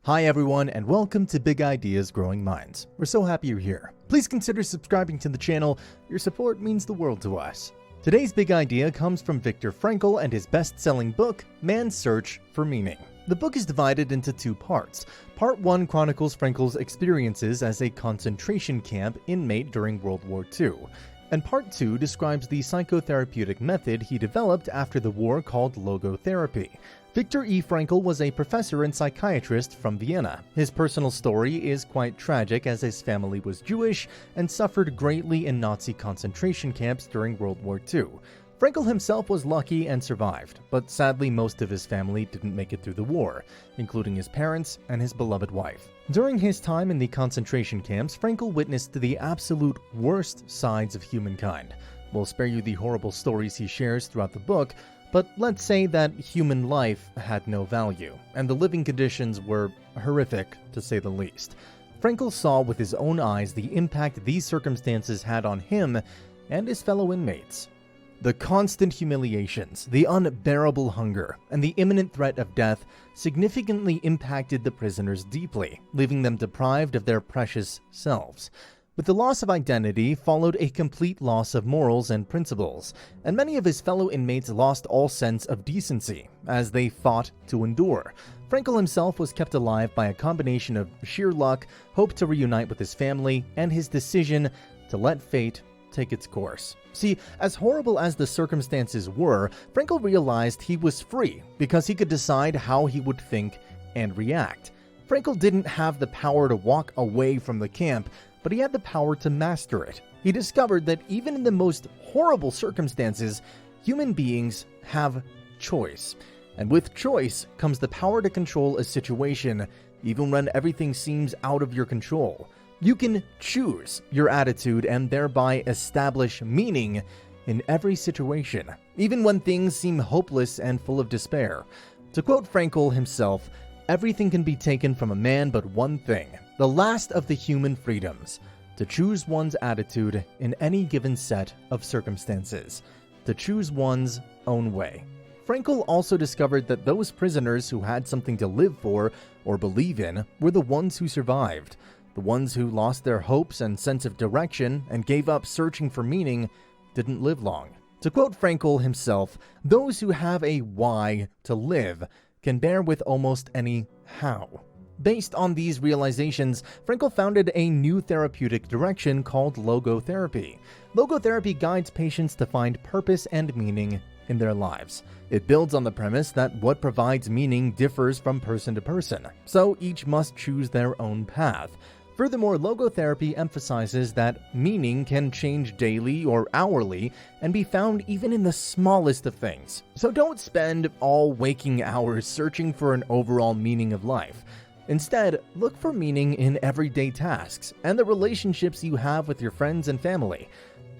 Hi everyone, and welcome to Big Ideas Growing Minds. We're so happy you're here. Please consider subscribing to the channel. Your support means the world to us. Today's big idea comes from Viktor Frankl and his best-selling book, Man's Search for Meaning. The book is divided into two parts. Part 1 chronicles Frankl's experiences as a concentration camp inmate during World War II. And Part 2 describes the psychotherapeutic method he developed after the war called Logotherapy. Viktor E. Frankl was a professor and psychiatrist from Vienna. His personal story is quite tragic as his family was Jewish and suffered greatly in Nazi concentration camps during World War II. Frankl himself was lucky and survived, but sadly most of his family didn't make it through the war, including his parents and his beloved wife. During his time in the concentration camps, Frankl witnessed the absolute worst sides of humankind. We'll spare you the horrible stories he shares throughout the book, but let's say that human life had no value, and the living conditions were horrific, to say the least. Frankl saw with his own eyes the impact these circumstances had on him and his fellow inmates. The constant humiliations, the unbearable hunger, and the imminent threat of death significantly impacted the prisoners deeply, leaving them deprived of their precious selves. With the loss of identity followed a complete loss of morals and principles, and many of his fellow inmates lost all sense of decency as they fought to endure. Frankl himself was kept alive by a combination of sheer luck, hope to reunite with his family, and his decision to let fate take its course. See, as horrible as the circumstances were, Frankl realized he was free because he could decide how he would think and react. Frankl didn't have the power to walk away from the camp, but he had the power to master it. He discovered that even in the most horrible circumstances, human beings have choice. And with choice comes the power to control a situation, even when everything seems out of your control. You can choose your attitude and thereby establish meaning in every situation, even when things seem hopeless and full of despair. To quote Frankl himself, "Everything can be taken from a man but one thing, the last of the human freedoms, to choose one's attitude in any given set of circumstances, to choose one's own way." Frankl also discovered that those prisoners who had something to live for or believe in were the ones who survived. The ones who lost their hopes and sense of direction and gave up searching for meaning didn't live long. To quote Frankl himself, "Those who have a why to live can bear with almost any how." Based on these realizations, Frankl founded a new therapeutic direction called Logotherapy. Logotherapy guides patients to find purpose and meaning in their lives. It builds on the premise that what provides meaning differs from person to person, so each must choose their own path. Furthermore, logotherapy emphasizes that meaning can change daily or hourly and be found even in the smallest of things. So don't spend all waking hours searching for an overall meaning of life. Instead, look for meaning in everyday tasks and the relationships you have with your friends and family.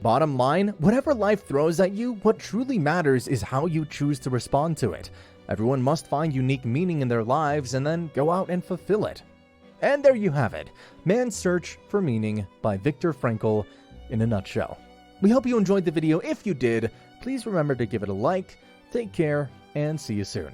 Bottom line, whatever life throws at you, what truly matters is how you choose to respond to it. Everyone must find unique meaning in their lives and then go out and fulfill it. And there you have it, Man's Search for Meaning by Viktor Frankl in a nutshell. We hope you enjoyed the video. If you did, please remember to give it a like, take care, and see you soon.